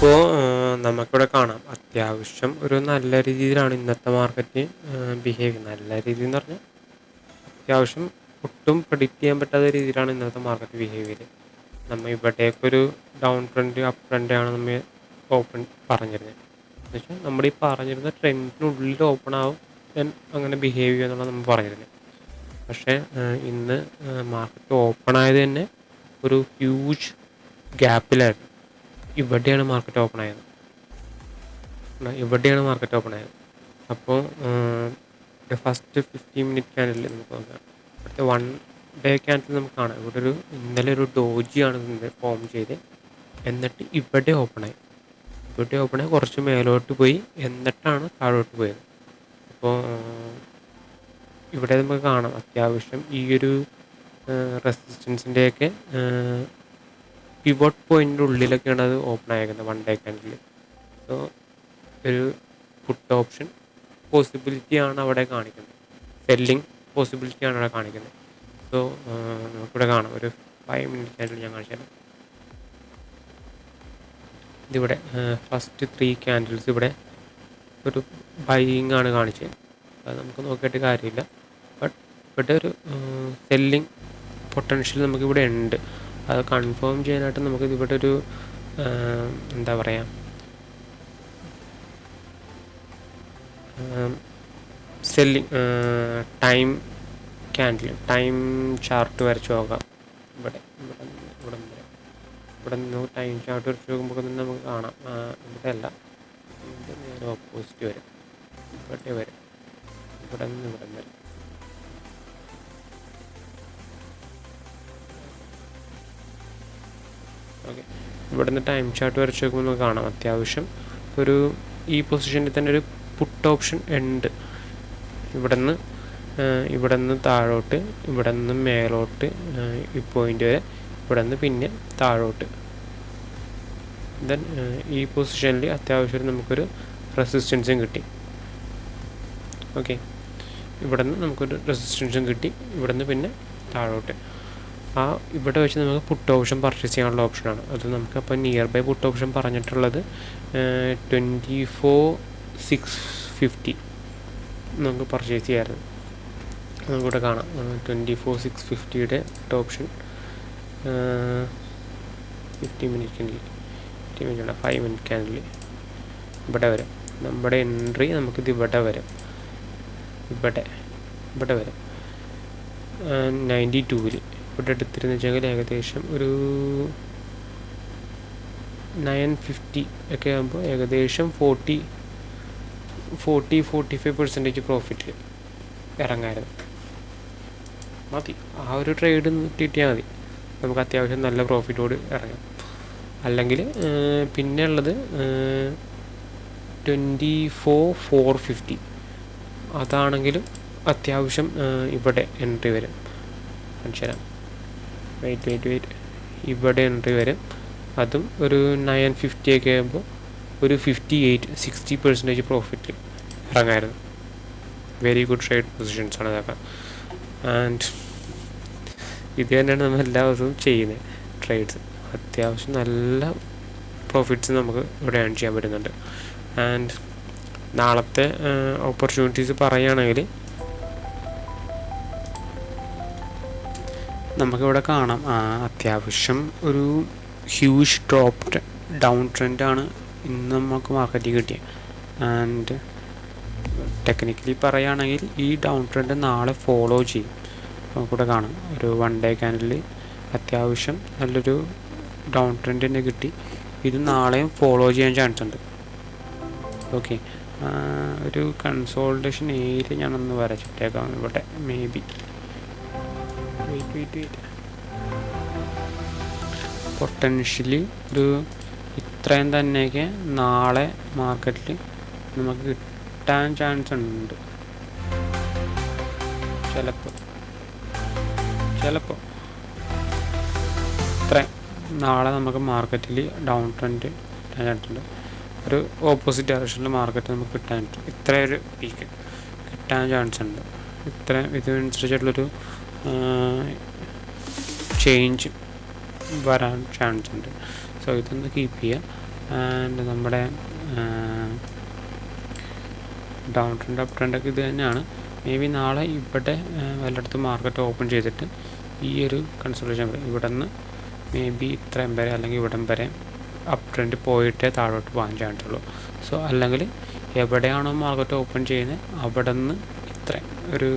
ഇപ്പോൾ നമുക്കിവിടെ കാണാം അത്യാവശ്യം ഒരു നല്ല രീതിയിലാണ് ഇന്നത്തെ മാർക്കറ്റ് ബിഹേവ് ചെയ്യുന്നത്. നല്ല രീതി എന്ന് പറഞ്ഞാൽ അത്യാവശ്യം ഒട്ടും പ്രെഡിക്റ്റ് ചെയ്യാൻ പറ്റാത്ത രീതിയിലാണ് ഇന്നത്തെ മാർക്കറ്റ് ബിഹേവ് ചെയ്തത്. നമ്മൾ ഇവിടേക്കൊരു ഡൗൺ ട്രെൻഡ് അപ്പ് ട്രെൻഡാണ് നമ്മൾ ഓപ്പൺ പറഞ്ഞിരുന്നത്. എന്ന് വെച്ചാൽ നമ്മുടെ ഈ പറഞ്ഞിരുന്ന ട്രെൻഡിനുള്ളിൽ ഓപ്പൺ ആവും അങ്ങനെ ബിഹേവ് ചെയ്യുക എന്നുള്ളത് നമ്മൾ പറഞ്ഞിരുന്നത്. പക്ഷേ ഇന്ന് മാർക്കറ്റ് ഓപ്പൺ ആയത് തന്നെ ഒരു ഹ്യൂജ് ഗ്യാപ്പിലായിരുന്നു. ഇവിടെയാണ് മാർക്കറ്റ് ഓപ്പൺ ആയത്. അപ്പോൾ ഫസ്റ്റ് 15 മിനിറ്റ് ക്യാൻഡിൽ നമുക്ക് നോക്കാം. അടുത്ത 1 ഡേ ക്യാൻഡിൽ നമുക്ക് കാണാം. ഇവിടെ ഇന്നലെ ഒരു ഡോജിയാണ് ഫോം ചെയ്ത്, എന്നിട്ട് ഇവിടെ ഓപ്പണായി കുറച്ച് മേലോട്ട് പോയി, എന്നിട്ടാണ് താഴോട്ട് പോയത്. അപ്പോൾ ഇവിടെ നമുക്ക് കാണാം അത്യാവശ്യം ഈ ഒരു റെസിസ്റ്റൻസിൻ്റെയൊക്കെ പിവോട്ട് പോയിൻ്റിൻ്റെ ഉള്ളിലൊക്കെയാണ് അത് ഓപ്പൺ ആയിരിക്കുന്നത് 1 ഡേ ക്യാൻഡിൽ. സോ ഒരു പുട്ട് ഓപ്ഷൻ പോസിബിലിറ്റിയാണ് അവിടെ കാണിക്കുന്നത്, സെല്ലിങ് പോസിബിലിറ്റിയാണ് അവിടെ കാണിക്കുന്നത്. സോ നമുക്കിവിടെ കാണാം ഒരു 5 മിനിറ്റ് ക്യാൻഡിൽ ഞാൻ കാണിച്ചു തരാം. ഇതിവിടെ ഫസ്റ്റ് 3 ക്യാൻഡിൽസ് ഇവിടെ ഒരു ബൈയിങ് ആണ് കാണിച്ചത്. അത് നമുക്ക് നോക്കിയിട്ട് കാര്യമില്ല. ബട്ട് ഇവിടെ ഒരു സെല്ലിങ് പൊട്ടൻഷ്യൽ നമുക്കിവിടെ ഉണ്ട്. അത് കൺഫേം ചെയ്യാനായിട്ട് നമുക്കിത് ഇവിടെ ഒരു എന്താ പറയുക, selling time candle time chart വരച്ച് നോക്കാം. ഇവിടെ നിന്ന് ടൈം ചാർട്ട് വരച്ച് നോക്കുമ്പോൾ തന്നെ നമുക്ക് കാണാം. ഇവിടെ അല്ല, ഇതിൻ്റെ നേരെ ഓപ്പോസിറ്റ് വരും. ഇവിടെ വരും, ഇവിടെ നിന്ന് വരും. ഓക്കെ, ഇവിടെ നിന്ന് ടൈം ചാർട്ട് വരച്ച് നോക്കുമ്പോൾ നമുക്ക് കാണാം അത്യാവശ്യം ഒരു ഈ പൊസിഷനിൽ തന്നെ ഒരു പുട്ട് ഓപ്ഷൻ ഉണ്ട്. ഇവിടെ നിന്ന് താഴോട്ട്, ഇവിടെ നിന്ന് മേലോട്ട് ഈ പോയിൻ്റ് വരെ, ഇവിടെ നിന്ന് പിന്നെ താഴോട്ട്. ദെൻ ഈ പൊസിഷനിൽ അത്യാവശ്യം നമുക്കൊരു റെസിസ്റ്റൻസും കിട്ടി. ഓക്കെ, ഇവിടെ നിന്ന് നമുക്കൊരു റെസിസ്റ്റൻസും കിട്ടി, ഇവിടെ നിന്ന് പിന്നെ താഴോട്ട്. ഇവിടെ വെച്ച് നമുക്ക് പുട്ട് ഓപ്ഷൻ പർച്ചേസ് ചെയ്യാനുള്ള ഓപ്ഷനാണ് അത്. നമുക്ക് അപ്പോൾ നിയർ ബൈ പുട്ട് ഓപ്ഷൻ പറഞ്ഞിട്ടുള്ളത് 24,650 നമുക്ക് പർച്ചേസ് ചെയ്യാമായിരുന്നു. നമുക്കിവിടെ കാണാം 24,650യുടെ put option 5 minute 5 minute candle ഇവിടെ വരും. നമ്മുടെ എൻട്രി നമുക്കിത് ഇവിടെ വരും, ഇവിടെ വരും 92-ൽ. ഇവിടെ എടുത്തിരുന്നു വെച്ചെങ്കിൽ ഏകദേശം ഒരു 950 ഒക്കെ ആകുമ്പോൾ ഏകദേശം 40-45% പ്രോഫിറ്റിൽ ഇറങ്ങായിരുന്നു. മതി, ആ ഒരു ട്രേഡ് കിട്ടിയാൽ മതി, നമുക്ക് അത്യാവശ്യം നല്ല പ്രോഫിറ്റോട് ഇറങ്ങാം. അല്ലെങ്കിൽ പിന്നെ ഉള്ളത് 24,450, അതാണെങ്കിലും അത്യാവശ്യം ഇവിടെ എൻട്രി വരും. കാണിച്ചു തരാം, വെയിറ്റ് ഇവിടെ എൻട്രി വരും. അതും ഒരു 950 ഒക്കെ ആകുമ്പോൾ ഒരു 58-60% പ്രോഫിറ്റ് ഇറങ്ങായിരുന്നു. വെരി ഗുഡ് ട്രേഡ് പൊസിഷൻസ് ആണ് ഇതൊക്കെ. ആൻഡ് ഇത് തന്നെയാണ് നമ്മൾ എല്ലാ ദിവസവും ചെയ്യുന്നത് ട്രേഡ്സ്. അത്യാവശ്യം നല്ല പ്രോഫിറ്റ്സ് നമുക്ക് ഇവിടെ ഏൺ ചെയ്യാൻ പറ്റുന്നുണ്ട്. ആൻഡ് നാളത്തെ ഓപ്പർച്യൂണിറ്റീസ് പറയുകയാണെങ്കിൽ നമുക്കിവിടെ കാണാം അത്യാവശ്യം ഒരു ഹ്യൂജ് ഡൗൺ ട്രെൻഡാണ് ഇന്ന് നമുക്ക് മാർക്കറ്റിൽ കിട്ടിയത്. ആൻഡ് ടെക്നിക്കലി പറയുകയാണെങ്കിൽ ഈ ഡൗൺ ട്രെൻഡ് നാളെ ഫോളോ ചെയ്യും. നമുക്കിവിടെ കാണാം ഒരു 1 ഡേ ക്യാൻഡിൽ അത്യാവശ്യം നല്ലൊരു ഡൗൺ ട്രെൻഡ് തന്നെ കിട്ടി. ഇത് നാളെയും ഫോളോ ചെയ്യാൻ ചാൻസ് ഉണ്ട്. ഓക്കെ, ഒരു കൺസോൾട്ടേഷൻ ഏരിയ ഞാനൊന്ന് വരച്ചിട്ടേക്കാം ഇവിടെ. മേ ബി വെയിറ്റ് പൊട്ടൻഷ്യലി ഒരു ഇത്രയും തന്നെയൊക്കെ നാളെ മാർക്കറ്റിൽ നമുക്ക് കിട്ടാൻ ചാൻസ് ഉണ്ട്. ചിലപ്പോൾ ഇത്രയും നാളെ നമുക്ക് മാർക്കറ്റിൽ ഡൗൺ ട്രെൻഡ് കിട്ടാൻ ചാൻസ് ഉണ്ട്. ഒരു ഓപ്പോസിറ്റ് ഡയറക്ഷനിൽ മാർക്കറ്റ് നമുക്ക് കിട്ടാൻ ഇത്രയും ഒരു പീക്ക് കിട്ടാൻ ചാൻസ് ഉണ്ട്. ഇതിനനുസരിച്ചുള്ളൊരു ചേഞ്ച് വരാൻ ചാൻസ് ഉണ്ട്. സോ ഇതൊന്ന് കീപ്പ് ചെയ്യുക. ആൻഡ് നമ്മുടെ ഡൗൺ ട്രെൻഡ് അപ്പ് ട്രെൻഡൊക്കെ ഇത് തന്നെയാണ്. മേ ബി നാളെ ഇവിടെ വല്ലയിടത്തും മാർക്കറ്റ് ഓപ്പൺ ചെയ്തിട്ട് ഈ ഒരു കൺസൾട്ടേഷൻ ഇവിടെ നിന്ന് മേ ബി ഇത്രയും വരെ അല്ലെങ്കിൽ ഇവിടം വരെ അപ്പ് ട്രെൻഡ് പോയിട്ടേ താഴോട്ട് പോകാൻ ചാൻസുള്ളൂ. സോ അല്ലെങ്കിൽ എവിടെയാണോ മാർക്കറ്റ് ഓപ്പൺ ചെയ്യുന്നത് അവിടെ നിന്ന് ഇത്രയും ഒരു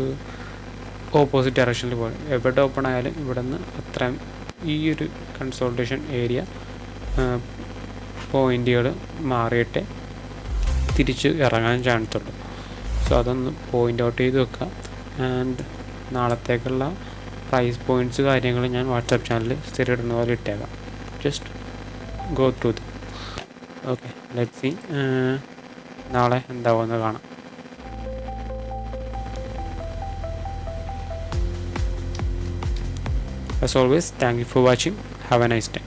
ഓപ്പോസിറ്റ് ഡയറക്ഷനിൽ പോകും. എവിടെ ഓപ്പൺ ആയാലും ഇവിടെ നിന്ന് അത്രയും ഈ ഒരു കൺസോൾട്ടേഷൻ ഏരിയ പോയിൻറ്റുകൾ മാറിയിട്ട് തിരിച്ച് ഇറങ്ങാൻ ചാൻസ് ഉള്ളൂ. സോ അതൊന്ന് പോയിൻ്റ് ഔട്ട് ചെയ്ത് വെക്കുക. ആൻഡ് നാളത്തേക്കുള്ള പ്രൈസ് പോയിൻറ്റ്സ് കാര്യങ്ങൾ ഞാൻ വാട്സാപ്പ് ചാനലിൽ സ്ഥിരം ഇടുന്ന പോലെ ഇട്ടേക്കാം. Just go through the. Okay, let's see നാളെ എന്താവുമെന്ന് കാണാം. As always, thank you for watching. Have a nice day.